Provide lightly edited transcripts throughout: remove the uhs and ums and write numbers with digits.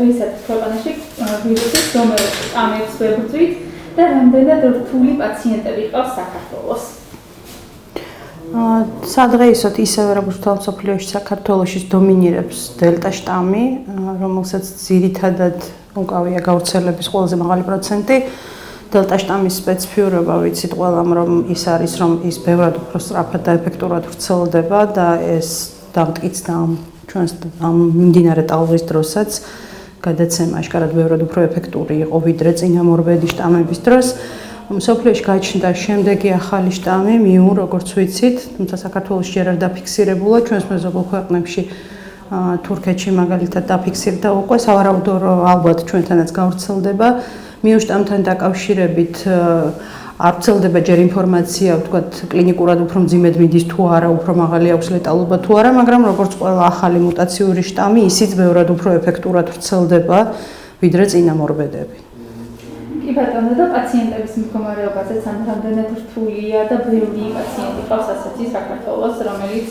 დღეისათვის ქვეყანაში ვირუსის რომელი ამებს ვებრძვით და რამდენად რთული პაციენტები ყავს საქართველოს? სადღეისოდ ისევე როგორც მთელ მსოფლიოში საქართველოში დომინირებს დელტა შტამი, რომელსაც ძირითადად უკავია გავრცელების ყველაზე მაღალი პროცენტი. დელტა შტამის სპეციფიურობა ვიცით ყველამ, რომ ის არის, რომ ის ბევრად უფრო სწრაფად და ეფექტურად ვრცელდება და ეს დამტკიცდა ჩვენს ამ მიმდინარე ტალღის დროსაც გადაცემა აშკარად ბევრად უფრო ეფექტური იყო ვიდრე წინამორბედი შტამების დროს. მსოფლიოში გაჩნდა შემდეგი ახალი შტამი, მიუ, როგორც ვიცით, თუმცა საქართველოში ჯერ არ დაფიქსირებულა, ჩვენს მეზობელ ქვეყნებში თურქეთში მაგალითად დაფიქსირდა უკვე, სავარაუდო რომ ალბათ ჩვენთანაც გავრცელდება. მიუ შტამთან დაკავშირებით არ ვრცელდება ჯერ ინფორმაცია, ვთქვათ, კლინიკურად უფრო მძიმედ მიდის თუ არა, უფრო მაღალი აქვს ლეტალობა თუ არა, მაგრამ როგორც ყველა ახალი მუტაციური შტამი, ისიც ბევრად უფრო ეფექტურად ვრცელდება, ვიდრე წინამორბედები. კი ბატონო, და პაციენტების მდგომარეობაზეც რამდენად რთულია და ბევრი პაციენტი ყავს ასეთი საქართველოს, რომელიც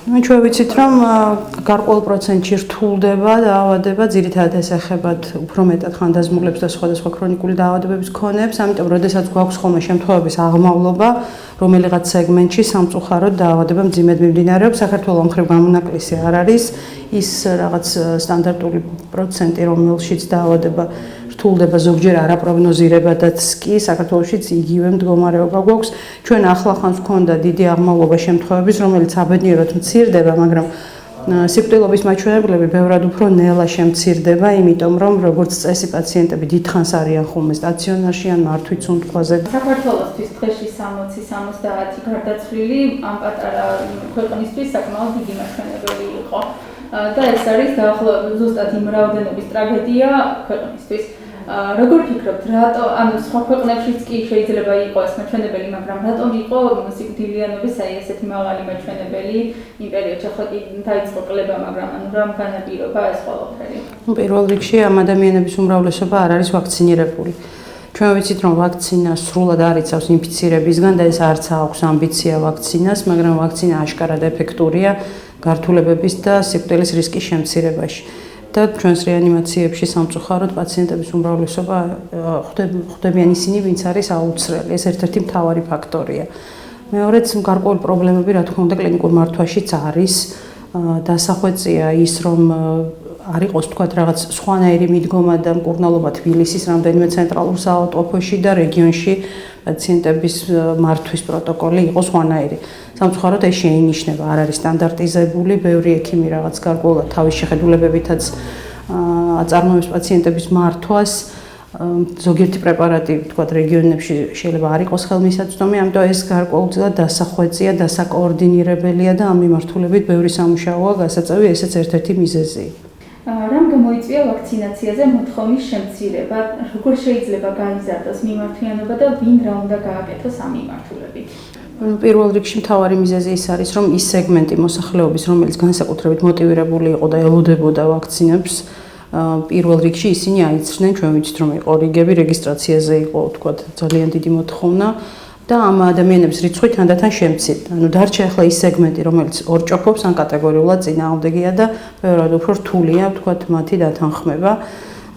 ჩვენ ვიცით, რომ გარკვეულ პროცენტში რთულდება დაავადება, ძირითადად ეს ეხება უფრო მეტად ხანდაზმულებს და სხვადასხვა ქრონიკული დაავადებების მქონეებს, ამიტომ როდესაც გვაქვს ხოლმე შემთხვევების აღმავლობა, რომელიღაც სეგმენტში სამწუხაროდ დაავადება მძიმედ მიმდინარეობს, საქართველოს მხრივ გამონაკლისი არ არის ის რაღაც სტანდარტული პროცენტი, რომელშიც დაავადება რთულდება ზოგჯერ არაპროგნოზირებადაც კი საქართველოშიც იგივე მდგომარეობა გვაქვს. ჩვენ ახლახანს გვქონდა დიდი აღმავლობა შემთხვევების, რომელიც აბედნიეროდ მცირდება, მაგრამ სიკვდილობის მაჩვენებლები ბევრად უფრო ნელა შემცირდება, იმიტომ რომ როგორც წესი პაციენტები დიდხანს არიან ხოლმე სტაციონარში ან მართვით სუნთქვაზე. საქართველოსთვის დღეში 60-70 გარდაცვლილი ამ პატარა ქვეყნისთვის საკმაოდ დიდი მაჩვენებელი იყო. და ეს არის დაახლოებით ზუსტად იმ რაოდენობის ტრაგედია ქვეყნისთვის. როგორ ფიქრობთ, რატო ანუ სხვა ქვეყნებშიც კი შეიძლება იყოს მაჩვენებელი, მაგრამ რატომ იყო სიკვდილიანობის ესეთი მაღალი მაჩვენებელი იმ პერიოდში? ახლა კი დაიწყო კლება, მაგრამ ანუ რამ განაპირობა ეს ყველაფერი? პირველ რიგში ამ ადამიანების უმრავლესობა არ არის ვაქცინირებული. ჩვენ ვიცით, რომ ვაქცინა სრულად არ იცავს ინფიცირებისგან და ეს არც აქვს ამბიცია ვაქცინას, მაგრამ ვაქცინა აშკარად ეფექტურია გართულებების და სიკვდილის რისკის შემცირებაში. და ჩვენს რეანიმაციებში სამწუხაროდ პაციენტების უმრავლესობა ხვდებიან ისინი, ვინც არის აუცრელი. ეს ერთ-ერთი მთავარი ფაქტორია. მეორეც გარკვეული პრობლემები, რა თქმა უნდა, კლინიკურ მართვაშიც არის. დასახვეწია ის, რომ არ იყოს თქვათ რაღაც სხვანაირი მიდგომა და მკურნალობა თბილისის რამდენიმე ცენტრალურ საავადმყოფოში და რეგიონში პაციენტების მართვის პროტოკოლი იყოს სხვანაირი. სამწუხაროდ ეს შეინიშნება, არ არის სტანდარტიზებული, ბევრი ექიმი რაღაც გარკვეულად თავის შეხედულებებითაც აწარმოებს პაციენტების მართვას. ზოგიერთი პრეპარატი, თქვათ, რეგიონებში შეიძლება არ იყოს ხელმისაწვდომი, ამიტომ ეს გარკვეულწილად დასახვეწია, დასაკოორდინირებელია და ამ მიმართულებით ბევრი სამუშაოა გასაწევი, ესეც ერთ-ერთი მიზეზია. რამ გამოიწვია ვაქცინაციაზე მოთხოვნის შემცირება? როგორ შეიძლება გაიზარდოს მიმართვიანობა და ვინ რა უნდა გააკეთოს ამ მიმართულებით? პირველ რიგში მთავარი მიზეზი ის არის, რომ ის სეგმენტი მოსახლეობის, რომელიც განსაკუთრებით მოტივირებული იყო და ელოდებოდა ვაქცინებს, პირველ რიგში ისინი აიცრნენ, ჩვენ ვიცით, რომ იყო რიგები, რეგისტრაციაზე იყო, თქვათ, ძალიან დიდი მოთხოვნა და ამ ადამიანების რიცხვი თანდათან შემცირდა. ანუ დარჩა ახლა ის სეგმენტი, რომელიც ორჭოფობს ან კატეგორიულად წინააღმდეგია და ბევრად უფრო რთულია, თქვათ, მათი დათანხმება.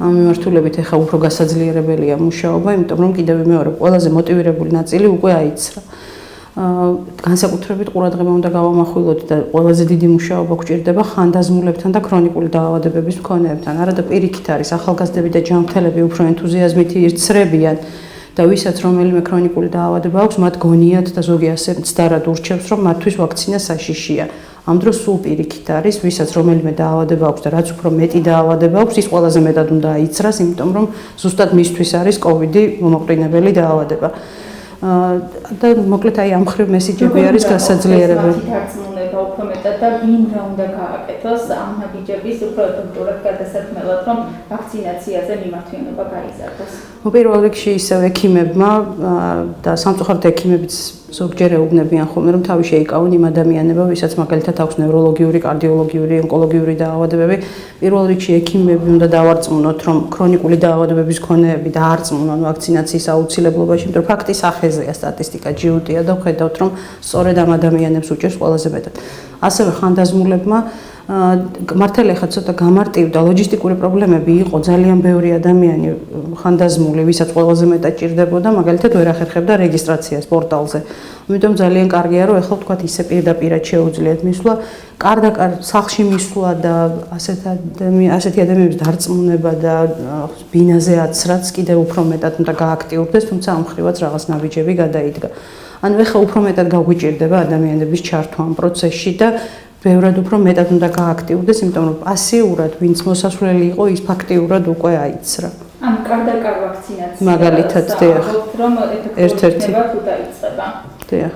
ამ მიმართულებით ახლა უფრო გასაძლიერებელია მუშაობა, იმიტომ რომ კიდევ მეორე ყველაზე მოტივირებული ნაწილი უკვე აიცრა. განსაკუთრებით ყურადღება უნდა გავამახვილოთ და ყველაზე დიდი მუშაობა გვჭირდება ხანდაზმულებთან და ქრონიკული დაავადებების მქონეებთან. არადა პირიქით არის ახალგაზრდები და ჯანმრთელები უფრო ენთუზიაზმით ირცრებიან და ვისაც რომელიმე ქრონიკული დაავადება აქვს, მათ გონიათ და ზოგი ასე მცდარად ურჩევს, რომ მათთვის ვაქცინა საშიშია. ამ დროს სულ პირიქით არის, ვისაც რომელიმე დაავადება აქვს და რაც უფრო მეტი დაავადება აქვს, ის ყველაზე მეტად უნდა აიცრას, იმიტომ რომ ზუსტად მისთვის არის COVID მომაყრინებელი დაავადება. და მოკლედ აი ამ მხრივ მესიჯები არის გასაძლიერებელი. დარწმუნება უფრო მეტად და ვინ რა უნდა გააკეთოს ამ ნაბიჯების უფრო ეფექტურად გადასაქმნელად, რომ ვაქცინაციაზე მიმართვიანობა გაიზარდოს. პირველ რიგში ისევ ექიმებმა და სამწუხაროდ ექიმებიც ზოგჯერ ეუბნებიან ხოლმე, რომ თავი შეიკავონ იმ ადამიანებმა, ვისაც მაგალითად აქვს ნევროლოგიური, კარდიოლოგიური, ონკოლოგიური დაავადებები. პირველ რიგში ექიმები უნდა დავარწმუნოთ, რომ ქრონიკული დაავადებების მქონეები დაარწმუნონ ვაქცინაციის აუცილებლობაში, იმიტომ რომ ფაქტის ახეზეა სტატისტიკა ჯიუტია და ვხედავთ, რომ სწორედ ამ ადამიანებს უჭერს ყველაზე მეტად. ასევე ხანდაზმულებმა მართალია ხა ცოტა გამარტივდა, ლოჯისტიკური პრობლემები იყო, ძალიან ბევრი ადამიანი ხანდაზმული, ვისაც ყველაზე მეტად ჭირდებოდა, მაგალითად ვერ ახერხებდა რეგისტრაციას პორტალზე. ამიტომ ძალიან კარგია, რომ ეხლა ვთქვათ ისე პირდაპირად შეუძლიათ მისვლა, კარდაკარ სახლში მისვლა და ასეთი ადამიანების დარწმუნება და ბინაზე აცრაც კიდევ უფრო მეტად უნდა გააქტიურდეს, თუმცა ამ ხრივაც რაღაც ნაბიჯები გადაიდგა. ანუ ეხლა უფრო მეტად გაგვიჭირდება ადამიანების ჩართვა ამ პროცესში და ბევრად უფრო მეტად უნდა გააქტიურდეს, იმიტომ რომ პასიურად ვინც მოსასვლელი იყო, ის ფაქტიურად უკვე აიცრა. ანუ კარდაკარ ვაქცინაცია. მაგალითად, დიახ. რომ ერთ-ერთი თუ დაიწყება. დიახ.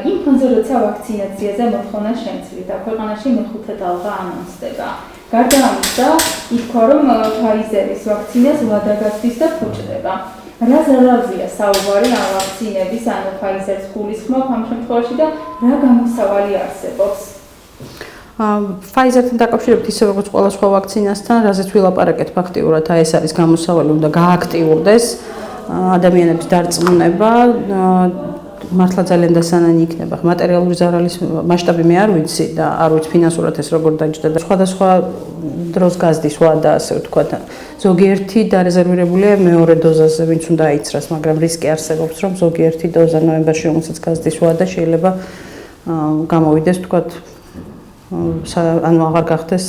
იმ ფონზე როცა ვაქცინაციაზე მოთხოვნა შემცვლით და ქვეყანაში მეხუთე ტალღა ანონსდება. გარდა ამისა, ითქვა რომ Pfizer-ის ვაქცინას ვადაგასდის და ფუჭდება. რა ზარალზია საუბარი ამ ვაქცინების, ანუ Pfizer-ს გულისხმობ ამ შემთხვევაში და რა გამოსავალი არსებობს? Pfizer-თან დაკავშირებით ისე როგორც ყველა სხვა ვაქცინასთან, რაზეც ვილაპარაკეთ ფაქტიურად, ეს არის გამოსავალი, უნდა გააქტიურდეს ადამიანების დარწმუნება. მართლა ძალიან დასანანი იქნება. მატერიალური ზარალის მასშტაბი მე არ ვიცი და არ ვიცი ფინანსურად ეს როგორ დაჯდა და სხვადასხვა დროს გაზდის ვადა, ასე ვთქვათ. ზოგიერთი დარეზერვირებულია მეორე დოზაზე, ვინც უნდა აიცრას, მაგრამ რისკი არსებობს, რომ ზოგიერთი დოზა ნოემბერში, რომელსაც გაზდის ვადა, შეიძლება გამოვიდეს, ვთქვათ, ანუ აღარ გახდეს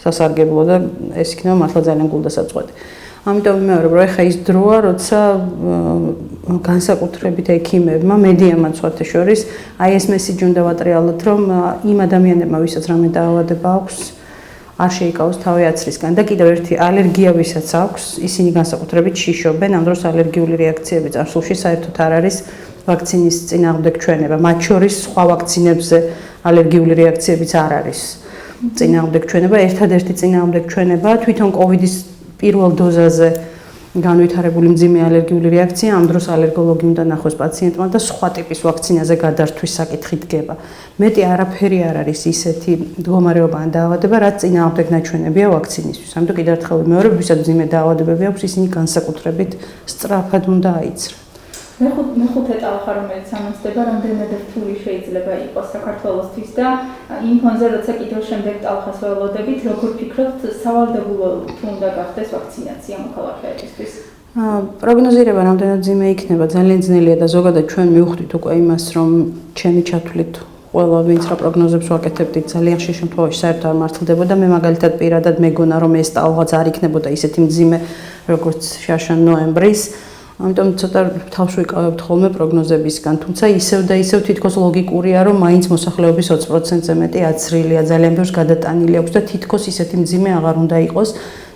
სასარგებლო და ეს იქნება მართლა ძალიან გულდასაწყვეტი. ამიტომ მეორე რომ ეხა ის დროა, როცა განსაკუთრებით ექიმებმა, მედიამაც სხვათა შორის, აი ეს მესიჯი უნდა ვატრიალოთ, რომ იმ ადამიანებმა, ვისაც რამე დაავადება აქვს, არ შეიკავოს თავი აცრისგან და კიდევ ერთი ალერგია ვისაც აქვს, ისინი განსაკუთრებით შიშობენ, ამ დროს ალერგიული რეაქციები წარსულში საერთოდ არ არის ვაქცინის წინააღმდეგ ჩვენება, მათ შორის სხვა ვაქცინებზე ალერგიული რეაქციებიც არ არის წინააღმდეგ ჩვენება, ერთადერთი წინააღმდეგ ჩვენება თვითონ COVID-ის პირველ დოზაზე განვითარებული მძიმე ალერგიული რეაქცია, ამ დროს ალერგოლოგი უნდა ნახოს პაციენტმა და სხვა ტიპის ვაქცინაზე გადართვის საკითხი დგება. მეტი არაფერი არ არის ისეთი მდგომარეობა ან დაავადება, რაც წინააღმდეგ ნაჩვენებია ვაქცინისთვის. ამიტომ კიდევ ერთხელ მეორე, ვისაც მძიმე დაავადებები აქვს, ისინი განსაკუთრებით სწრაფად უნდა აიცრან. მეხუთე ტალღა, რომელიც ანონსდება, რამდენად რთული შეიძლება იყოს საქართველოსთვის და იმ ფონზე, როცა კიდევ შემდეგ ტალღას ველოდებით, როგორ ფიქრობთ, სავალდებულო თუ უნდა გახდეს ვაქცინაცია მოქალაქეებისთვის? პროგნოზირება რამდენად მძიმე იქნება, ძალიან ძნელია და ზოგადად ჩვენ მივხვდით უკვე იმას, რომ ჩემი ჩათვლით ყველა ვინც რა პროგნოზებს ვაკეთებდით, ძალიან ხშირ შემთხვევაში საერთოდ არ მართლდებოდა. მე მაგალითად პირადად მეგონა, რომ ეს ტალღაც არ იქნებოდა ისეთი მძიმე, როგორც შაშან ნოემბრის. ამიტომ ცოტა თავს ვიკავებთ ხოლმე პროგნოზებისგან, თუმცა ისევ და ისევ თითქოს ლოგიკურია, რომ მაინც მოსახლეობის 20%-ზე მეტი აცრილია, ძალიან ბევრს გადატანილი აქვს და თითქოს ისეთი მძიმე აღარ უნდა იყოს,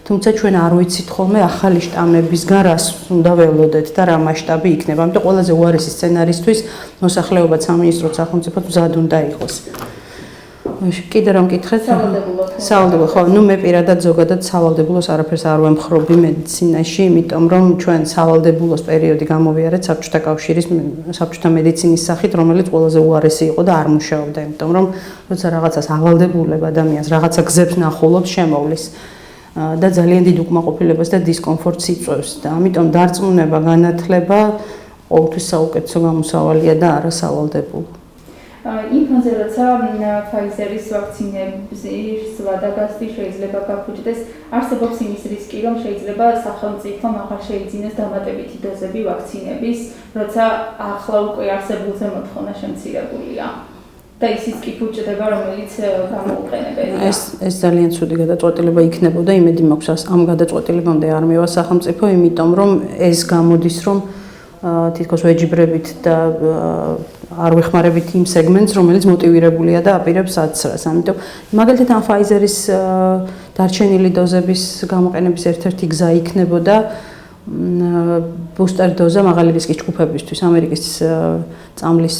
თუმცა ჩვენ არ ვიცით ხოლმე ახალი შტამებისგან რას უნდა ველოდეთ და რა მასშტაბი იქნება. ამიტომ ყველაზე უარესი სცენარისთვის მოსახლეობა სამინისტროთ სახელმწიფოდ მზად უნდა იყოს. კიდე რომ მკითხეთ? სავალდებულო, ხო, ნუ მე პირადად ზოგადად სავალდებულოს არაფერს არ ვემხრობი მედიცინაში, იმიტომ რომ ჩვენ სავალდებულოს პერიოდი გამოვიარეთ საბჭოთა კავშირის საბჭოთა მედიცინის სახით, რომელიც ყველაზე უარესი იყო და არ მუშაობდა, იმიტომ რომ როცა რაღაცას ავალდებულებ ადამიანს, რაღაცა გზებს ნახულობს, შემოვლის და ძალიან დიდ უკმაყოფილებას და დისკომფორტს იწვევს და ამიტომ დარწმუნება, განათლება ყოველთვის საუკეთესო გამოსავალია და არა სავალდებულო. იმ ფონზე, როცა Pfizer-ის ვაქცინების ვადაგასდი შეიძლება გაფუჭდეს, არსებობს იმის რისკი, რომ შეიძლება სახელმწიფომ აღარ შეიძინოს დამატებითი დოზები ვაქცინების, როცა ახლა უკვე არსებულზე მოთხოვნა შემცირებულია. და ისიც კი ფუჭდება, რომელიც გამოუყენებელია. ეს ძალიან ცუდი გადაწყვეტილება იქნებოდა, იმედი მაქვს ამ გადაწყვეტილებამდე არ მივა სახელმწიფო, იმიტომ რომ ეს გამოდის, რომ თითქოს ვეჯიბრებით და არ ვეხმარებით იმ სეგმენტს, რომელიც მოტივირებულია და აპირებს აცრას. ამიტომ მაგალითად ამ Pfizer-ის დარჩენილი დოზების გამოყენების ერთ-ერთი გზა იქნებოდა ბუსტერ დოზა მაღალი რისკის ჯგუფებისთვის. ამერიკის წამლის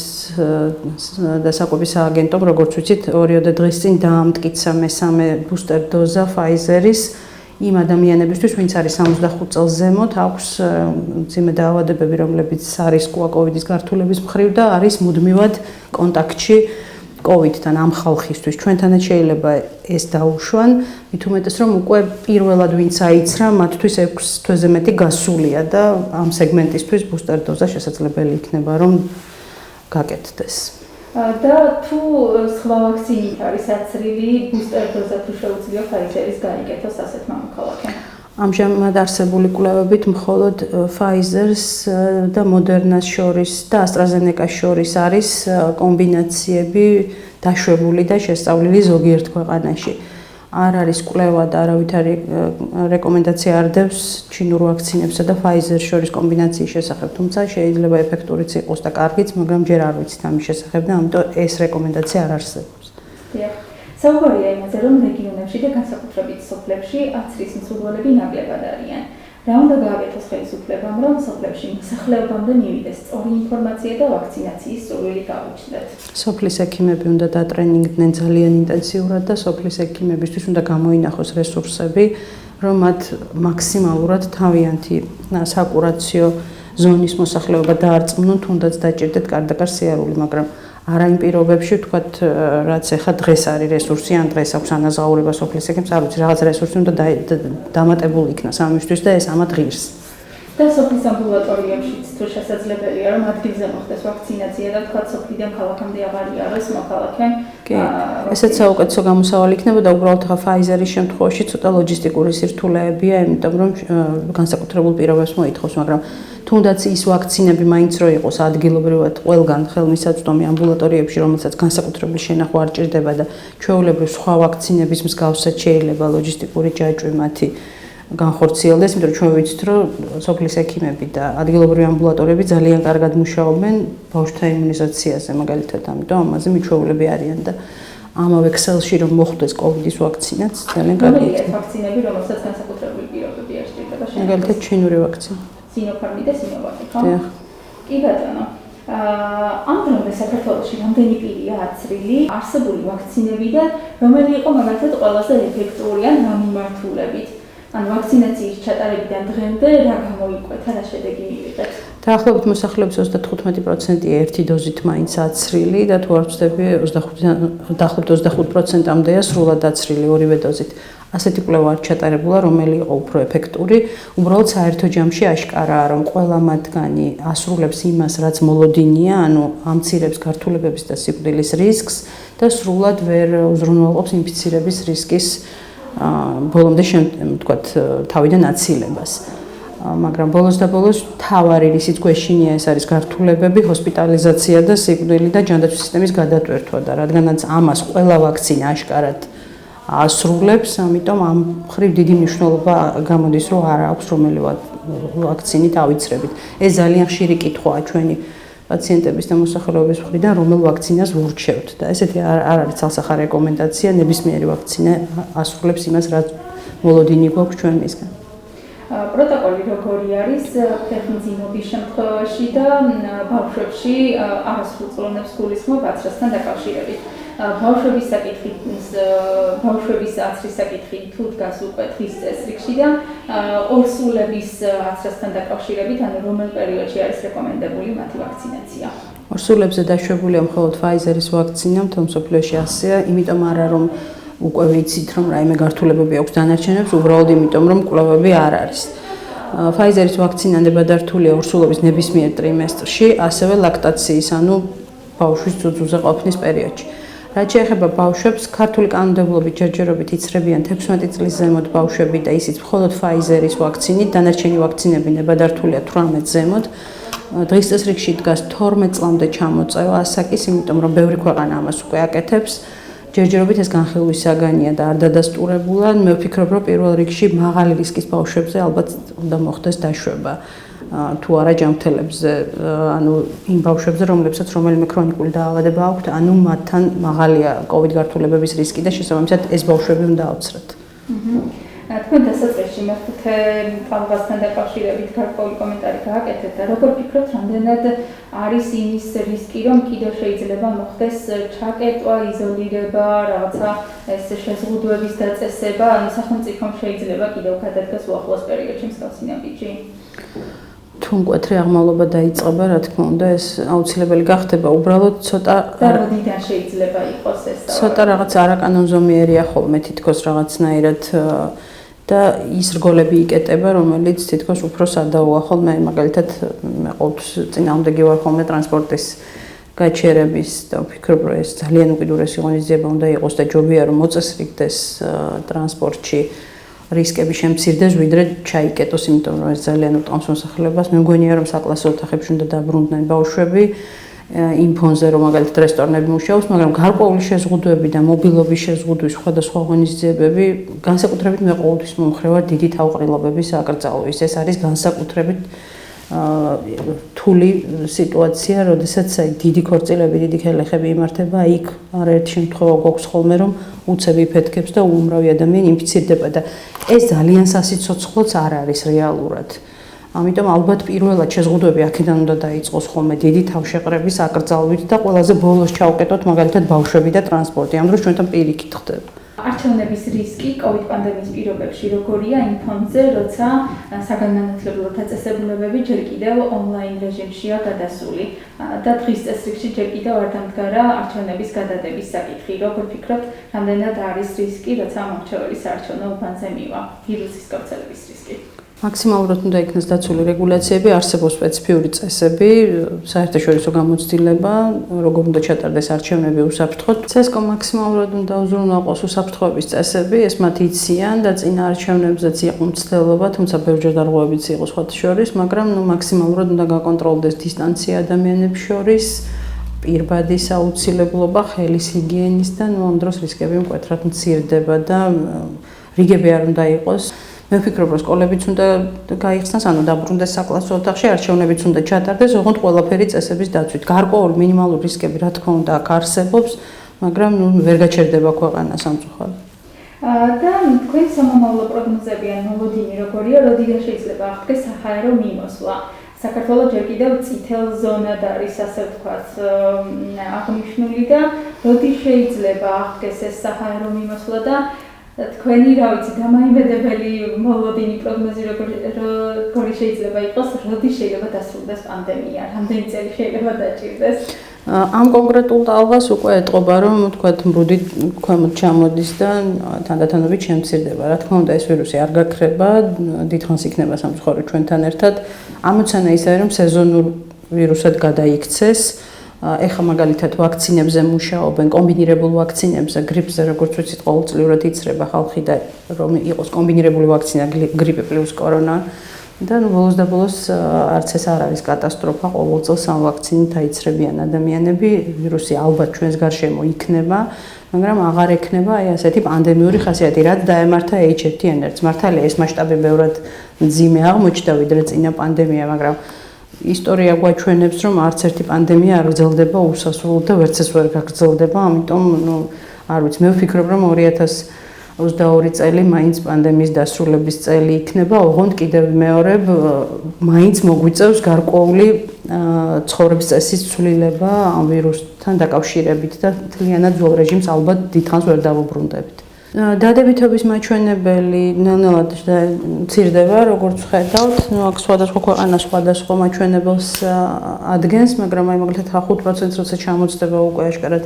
და საკვების სააგენტომ, როგორც ვიცით, 2 დღის წინ დაამტკიცა მესამე ბუსტერ დოზა Pfizer-ის იმ ადამიანებისთვის, ვინც არის 65 წელს ზემოთ, აქვს მძიმე დაავადებები, რომლებიც არისკოა COVID-ის გართულების მხრივ და არის მუდმივად კონტაქტში COVID-თან ამ ხალხისთვის. ჩვენთანაც შეიძლება ეს დაუშვან, მით უმეტეს რომ უკვე პირველად ვინც აიცრა, მათთვის 6 თვეზე მეტი გასულია და ამ სეგმენტისთვის ბუსტერ დოზა შესაძლებელი იქნება რომ გაკეთდეს. და თუ სხვა ვაქცინით არის აცრილი ბუსტერ დოზა თუ შეუძლია Pfizer-ის გაიგეთოს ასეთმა მოქალაქემ? ამჟამად არსებული კვლევებით მხოლოდ Pfizer-ს და Moderna-ს შორის და AstraZeneca-ს შორის არის კომბინაციები დაშვებული და შესწავლილი ზოგიერთ ქვეყანაში. არ არის კვლევა და არავითარი რეკომენდაცია არ დევს ჩინურ ვაქცინებსა და Pfizer-ს შორის კომბინაციის შესახებ, თუმცა შეიძლება ეფექტურიც იყოს და კარგიც, მაგრამ ჯერ არ ვიცით ამის შესახებ და ამიტომ ეს რეკომენდაცია არ არსებობს. დიახ. საუბარია იმაზე, რომ რეგიონებში და განსაკუთრებით სოფლებში აცრის მცურულები ნაკლებად არიან. რა უნდა გააკეთოს ხელისუფლებამ, რომ სოფლებში მოსახლეობამდე მივიდეს სწორი ინფორმაცია და ვაქცინაციის სურვილი გაუჩნდეთ? სოფლის ექიმები უნდა დატრენინგდნენ ძალიან ინტენსიურად და სოფლის ექიმებისთვის უნდა გამოინახოს რესურსები, რომ მათ მაქსიმალურად თავიანთი საკურაციო ზონის მოსახლეობა დაარწმუნონ, თუნდაც დაჭირდეთ კარდაკარ სიარული, მაგრამ არა იმ პირობებში, ვთქვათ, რაც ეხლა დღეს არის რესურსი, ან დღეს აქვს ანაზღაურება სოფლის ექიმს, არ ვიცი, რაღაც რესურსი უნდა დამატებული იქნას ამისთვის და ეს ამათ ღირს. და სოფლის ამბულატორიებშიც თუ შესაძლებელია, რომ ადგილზე მოხდეს ვაქცინაცია და თქვათ სოფლიდან ქალაქამდე აღარ იაროს მოქალაქე. კი, ესეც საუკეთესო გამოსავალი იქნებოდა, უბრალოდ ახლა Pfizer-ის შემთხვევაში ცოტა ლოჯისტიკური სირთულეებია, იმიტომ რომ განსაკუთრებულ პირობებს მოითხოვს, მაგრამ თუნდაც ის ვაქცინები მაინც რო იყოს ადგილობრივად ყველგან ხელმისაწვდომი ამბულატორიებში, რომელსაც განსაკუთრებული შენახვა არ ჭირდება და ჩვეულებრივ სხვა ვაქცინების მსგავსად შეიძლება ლოჯისტიკური ჯაჭვი მათი განხორციელდეს, იმიტომ რომ ჩვენ ვიცით, რომ სოფლის ექიმები და ადგილობრივი ამბულატორიები ძალიან კარგად მუშაობენ ბავშვთა იმუნიზაციაზე, მაგალითად, ამიტომ ამაზე მიჩვეულები არიან და ამავე ქსელში რომ მოხდეს COVID-ის ვაქცინაც ძალიან კარგი. რომელი ვაქცინები, რომელსაც განსაკუთრებული პირობები არ სჭირდება შენახვა? მაგალითად, ჩინური ვაქცინა. Sinopharm და Sinovac, ხო? დიახ. კი ბატონო. ამ დრომდე საქართველოში რამდენი პირია აცრილი არსებული ვაქცინებიდან, რომელი იყო მაგალითად ყველაზე ეფექტური ან რა მიმართულებით? ან ვაქცინაციის ჩატარებიდან დღემდე რა გამოიკვეთა, რა შედეგი მივიღეთ? დაახლოებით მოსახლეობის 35% ერთი დოზით მაინც აცრილი და თუ არ ვცდები 25%-ამდეა სრულად აცრილი ორივე დოზით. ასეთი კვლევა არ ჩატარებულა, რომელი იყო უფრო ეფექტური. უბრალოდ საერთო ჯამში აშკარაა, რომ ყველა მათგანი ასრულებს იმას, რაც მოლოდინია, ანუ ამცირებს გართულებების და სიკვდილის რისკს და სრულად ვერ უზრუნველყოფს ინფიცირების რისკის ბოლომდე თქვათ თავიდან აცილებას. მაგრამ ბოლოს და ბოლოს თავარი რისიც გვეშინია ეს არის გართულებები, ჰოსპიტალიზაცია და სიკვდილი და ჯანდაცვის სისტემის გადატვირთვა და რადგანაც ამას ყველა ვაქცინა აშკარად ასრულებს, ამიტომ ამ მხრივ დიდი მნიშვნელობა გამოდის, რომ არ აქვს რომელი ვაქცინით ავიცრებით. ეს ძალიან ხშირი კითხვაა ჩვენი პაციენტების და მოსახლეობის მხრიდან, რომელ ვაქცინას ვურჩევთ და ესეთი არ არის ცალსახა რეკომენდაცია, ნებისმიერი ვაქცინა ასრულებს იმას, რაც მოლოდინი გვაქვს ჩვენ მისგან. პროტოკოლი როგორი არის ფეხმძიმობის შემთხვევაში და ბავშვებში არასრულწლოვანებს გულისხმობ აცრასთან დაკავშირებით. ბავშვების აცრის საკითხი თუ დგას უკვე თვის წესრიგში და ორსულების აცრასთან დაკავშირებით, ანუ რომელ პერიოდში არის რეკომენდებული მათი ვაქცინაცია? ორსულებზე დაშვებულია მხოლოდ Pfizer-ის ვაქცინა, მთელ მსოფლიოში ასეა, იმიტომ არა რომ უკვე ვიცით, რომ რაიმე გართულებები აქვს დანარჩენებს, უბრალოდ იმიტომ, რომ კვლევები არ არის. Pfizer-ის ვაქცინა ნებადართულია ორსულობის ნებისმიერ ტრიმესტრში, ასევე ლაქტაციის, ანუ ბავშვის ძუძუზე ყოფნის პერიოდში. რაც შეეხება ბავშვებს, ქართული კანონმდებლობით ჯერჯერობით იცრებიან 16 წლის ზემოთ ბავშვები და ისიც მხოლოდ Pfizer-ის ვაქცინით, დანარჩენი ვაქცინები ნებადართულია 18 ზემოთ. დღის წესრიგში დგას 12 წლამდე ჩამოწევა ასაკის, იმიტომ რომ ბევრი ქვეყანა ამას უკვე აკეთებს. ჯერჯერობით ეს განხილვის საგანია და არ დადასტურებულა. მე ვფიქრობ, რომ პირველ რიგში მაღალი რისკის ბავშვებზე ალბათ უნდა მოხდეს დაშვება. თუ არა ჯანმრთელებზე, ანუ იმ ბავშვებზე, რომლებსაც რომელიმე ქრონიკული დაავადება აქვთ, ანუ მათთან მაღალია COVID გართულებების რისკი და შესაბამისად ეს ბავშვები უნდა ავცრათ. თქვენ დასაწყისში მეხუთე ტალღასთან დაკავშირებით გარკვეული კომენტარი გააკეთეთ და როგორ ფიქრობთ, რამდენად არის იმის რისკი, რომ კიდევ შეიძლება მოხდეს ჩაკეტვა, იზოლირება, რაღაცა ეს შეზღუდვების დაწესება, ანუ სახელმწიფომ შეიძლება კიდევ გადადგას უახლოს პერიოდში მსგავსი ნაბიჯი? თუ მკვეთრი აღმავლობა დაიწყება, რა თქმა უნდა, ეს აუცილებელი გახდება. უბრალოდ ცოტა დაბოდიდან შეიძლება იყოს ეს. ცოტა რაღაც არაკანონზომიერია ხოლმე თითქოს რაღაცნაირად და ის რგოლები იკეტება, რომელიც თითქოს უფრო სადაოა ხოლმე, მაგალითად, მე ყოველთვის წინააღმდეგი ვარ ხოლმე ტრანსპორტის გაჩერების და ვფიქრობ, რომ ეს ძალიან უკიდურესი ღონისძიება უნდა იყოს და ჯობია რომ მოწესრიგდეს ტრანსპორტში რისკები შემცირდეს, ვიდრე ჩაიკეტოს, იმიტომ რომ ეს ძალიან უტყამს მოსახლეობას. მე მგონია რომ საკლასო ოთახებში უნდა დაბრუნდნენ ბავშვები იმ ფონზე რომ მაგალითად რესტორნები მუშაობს, მაგრამ გარკვეული შეზღუდვები და მობილობის შეზღუდვის სხვადასხვა ღონისძიებები განსაკუთრებით მე ყოველთვის მომხრე ვარ დიდი თავყრილობების აკრძალვის. ეს არის განსაკუთრებით რთული სიტუაცია, როდესაც დიდი ქორწილები, დიდი ხელეხები იმართება, იქ არაერთი შემთხვევა გვაქვს ხოლმე, რომ უცებ იფეთქებს და უამრავი ადამიანი ინფიცირდება და ეს ძალიან სასიცოცხლოც არ არის რეალურად. ამიტომ ალბათ პირველად შეზღუდვები აქედან უნდა დაიწყოს ხოლმე დიდი თავშეყრების აკრძალვით და ყველაზე ბოლოს ჩავყეტოთ მაგალითად ბავშვები და ტრანსპორტი. ამ დროს ჩვენთან პირიქით ხდება. არჩევნების რისკი COVID პანდემიის პირობებში როგორია იმ ფონზე, როცა საგანმანათლებლო დაწესებულებები ჯერ კიდევ ონლაინ რეჟიმშია გადასული და დღის წესრიგში ჯერ კიდევ არ დამდგარა არჩევნების გადადების საკითხი. როგორ ფიქრობთ, რამდენად არის რისკი, როცა მომრჩეველი საარჩევნო უბანზე მივა ვირუსის გავრცელების რისკი? მაქსიმალურად უნდა იქნას დაცული რეგულაციები, არსებობს სპეციფიური წესები, საერთაშორისო გამოცდილება, როგორ უნდა ჩატარდეს არჩევნები უსაფრთხოდ. CSGO მაქსიმალურად უნდა უზრუნველყოს უსაფრთხოების წესები, ეს მათ იციან და წინა არჩევნებზეც იყო მცდელობა, თუმცა ბევრჯერ დარღვევებიც იყო სხვათა შორის, მაგრამ მაქსიმალურად უნდა გაკონტროლდეს დისტანცია ადამიანებს შორის, პირბადის აუცილებლობა, ხელის ჰიგიენის და ამ დროს რისკები მკვეთრად მცირდება და რიგები არ უნდა იყოს. მე ვფიქრობ, რომ სკოლებიც უნდა გაიხსნას, ანუ დაბრუნდეს საკლასო ოთახში, არჩევნებიც უნდა ჩატარდეს, ოღონდ ყველაფერი წესების დაცვით. გარკვეული მინიმალური რისკები, რა თქმა უნდა, აქ არსებობს, მაგრამ ვერ გაჩერდება ქვეყანა სამწუხაროდ. და თქვენი სამომავლო პროგნოზები ან მოლოდინი როგორია, როდიდან შეიძლება აღდგეს საჰაერო მიმოსვლა? საქართველოს ჯერ კიდევ წითელ ზონად არის, ასე ვთქვათ, აღნიშნული და როდი შეიძლება აღდგეს ეს საჰაერო მიმოსვლა და თქვენი, რა ვიცი, დამაიმედებელი მოლოდინი პროგნოზი როგორი შეიძლება იყოს, როდი შეიძლება დასრულდეს პანდემია, რამდენი წელი შეიძლება დაჭირდეს? ამ კონკრეტულ ტალღას უკვე ეტყობა, რომ თქვათ მრუდი ქვემოთ ჩამოდის და თანდათანობით შემცირდება. რა თქმა უნდა, ეს ვირუსი არ გაქრება, დიდხანს იქნება სამწუხაროდ ჩვენთან ერთად. ამოცანა ის არის, რომ სეზონურ ვირუსად გადაიქცეს. ეხლა მაგალითად ვაქცინებზე მუშაობენ, კომბინირებულ ვაქცინებზე, გრიპზე, როგორც ვიცით, ყოველწლიურად იცრება ხალხი და რომ იყოს კომბინირებული ვაქცინა გრიპი პლუს კორონა და ბოლოს და ბოლოს არც ეს არ არის კატასტროფა, ყოველ წელს ამ ვაქცინით აიცრებიან ადამიანები, ვირუსი ალბათ ჩვენს გარშემო იქნება, მაგრამ აღარ ექნება აი ასეთი პანდემიური ხასიათი, რაც დაემართა H1N1-ს. მართალია ეს მასშტაბი ბევრად მძიმე აღმოჩნდა ვიდრე წინა პანდემია, მაგრამ ისტორია გვაჩვენებს, რომ არც ერთი პანდემია არ გრძელდება უსასრულოდ და ვერც ეს ვერ გაგრძელდება, ამიტომ არ ვიცი, მე ვფიქრობ, რომ 2022 წელი მაინც პანდემიის დასრულების წელი იქნება, ოღონდ კიდევ ვიმეორებ, მაინც მოგვიწევს გარკვეული ცხოვრების წესის ცვლილება ამ ვირუსთან დაკავშირებით და მთლიანად ძველ რეჟიმს ალბათ დიდხანს ვერ დავუბრუნდებით. დადებითობის მაჩვენებელი ნელ-ნელად მცირდება, როგორც ხედავთ, აქ სხვადასხვა ქვეყანა სხვადასხვა მაჩვენებელს ადგენს, მაგრამ აი მაგალითად 5%-ს როცა ჩამოწდება უკვე აშკარად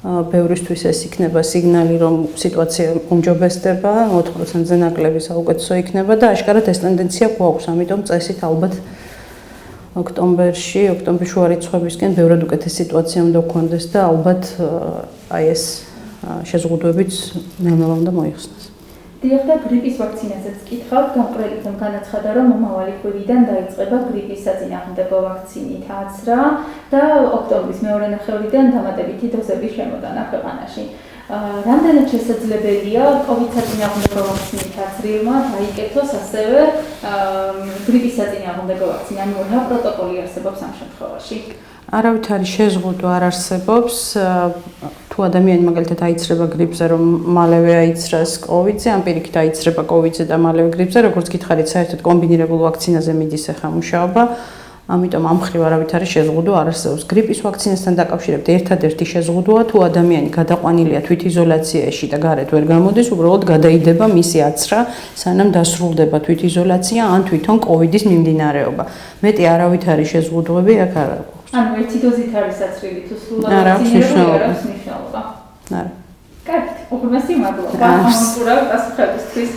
ბევრისთვის ეს იქნება სიგნალი, რომ სიტუაცია უმჯობესდება, 4%-ზე ნაკლები საუკეთესო იქნება და აშკარად ეს ტენდენცია გვაქვს, ამიტომ წესით ალბათ ოქტომბერში, ოქტომბრის შუა რიცხვებისკენ ბევრად უკეთესი სიტუაცია უნდა გვქონდეს და ალბათ აი ეს შეზღუდვებიც ნელ-ნელა უნდა მოიხსნას. დიახ, და გრიპის ვაქცინაზეც კითხავთ, გამყრელითა განაცხადა, რომ მომავალი კვირიდან დაიწყება გრიპის საწინააღმდეგო ვაქცინით აცრა და ოქტომბრის მეორე ნახევრიდან დამატებითი დოზების შემოტანა ქვეყანაში. რამდენად შესაძლებელია COVID საწინააღმდეგო ვაქცინით აცრილმა დაიკეთოს ასევე გრიპის საწინააღმდეგო ვაქცინა, ანუ რა პროტოკოლი არსებობს ამ შემთხვევაში? არავითარი შეზღუდვა არ არსებობს. თუ ადამიანი მაგალითად აიცრება გრიპზე, რომ მალევე აიცრას COVID-ზე, ან პირიქით აიცრება COVID-ზე და მალევე გრიპზე, როგორც გითხარით, საერთოდ კომბინირებულ ვაქცინაზე მიდის ახლა მუშაობა. ამიტომ ამ მხრივ არავითარი შეზღუდვა არ არსებობს. გრიპის ვაქცინასთან დაკავშირებით ერთადერთი შეზღუდვაა, თუ ადამიანი გადაყვანილია თვითიზოლაციაში და გარეთ ვერ გამოდის, უბრალოდ გადაიდება მისი აცრა, სანამ დასრულდება თვითიზოლაცია ან თვითონ COVID-ის მიმდინარეობა. მეტი არავითარი შეზღუდვები აქ არ აქვს. ანუ ერთი დოზით არის აცრილი თუ სრულად ვაქცინირებული არ აქვს მნიშვნელობა. არა. კარგით, უღრმესი მადლობა ამ უყურავ პასუხებისთვის.